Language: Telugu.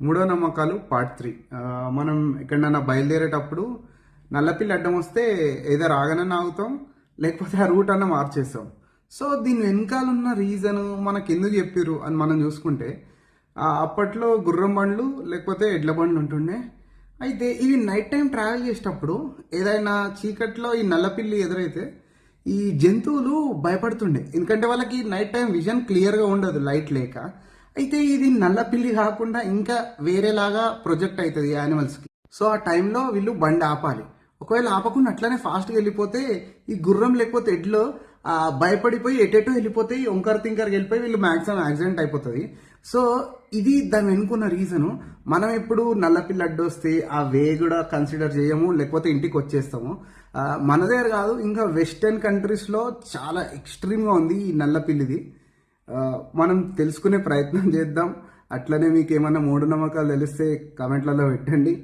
మూఢో నమ్మకాలు పార్ట్ 3. మనం ఎక్కడైనా బయలుదేరేటప్పుడు నల్లపిల్లి అడ్డం వస్తే ఏదో ఆగనన్నా ఆగుతాం, లేకపోతే ఆ రూట్ అన్న మార్చేస్తాం. సో దీని వెనకాల ఉన్న రీజన్ మనకు ఎందుకు చెప్పిర్రు అని మనం చూసుకుంటే, అప్పట్లో గుర్రం బండ్లు లేకపోతే ఎడ్ల బండ్లు ఉంటుండే. అయితే ఇవి నైట్ టైం ట్రావెల్ చేసేటప్పుడు ఏదైనా చీకట్లో ఈ నల్లపిల్లి ఎదురైతే ఈ జంతువులు భయపడుతుండే, ఎందుకంటే వాళ్ళకి నైట్ టైం విజన్ క్లియర్గా ఉండదు లైట్ లేక. అయితే ఇది నల్ల పిల్లి కాకుండా ఇంకా వేరేలాగా ప్రొజెక్ట్ అవుతుంది యానిమల్స్కి. సో ఆ టైంలో వీళ్ళు బండి ఆపాలి. ఒకవేళ ఆపకుండా అట్లనే ఫాస్ట్గా వెళ్ళిపోతే ఈ గుర్రం లేకపోతే ఎడ్లో భయపడిపోయి ఎటెటో వెళ్ళిపోతాయి, ఒంకర తింకరకి వెళ్ళిపోయి వీళ్ళు మ్యాక్సిమం యాక్సిడెంట్ అయిపోతుంది. సో ఇది దాని వెనుకున్న రీజను. మనం ఎప్పుడు నల్లపిల్లి అడ్డు వస్తే ఆ వే కూడా కన్సిడర్ చేయము, లేకపోతే ఇంటికి వచ్చేస్తాము. మన దగ్గర కాదు, ఇంకా వెస్టర్న్ కంట్రీస్లో చాలా ఎక్స్ట్రీమ్గా ఉంది ఈ నల్లపిల్లిది. మనం తెలుసుకునే ప్రయత్నం చేద్దాం. అట్లనే మీకు ఏమన్నా మూఢనమ్మకాలు తెలిస్తే కామెంట్లలో పెట్టండి.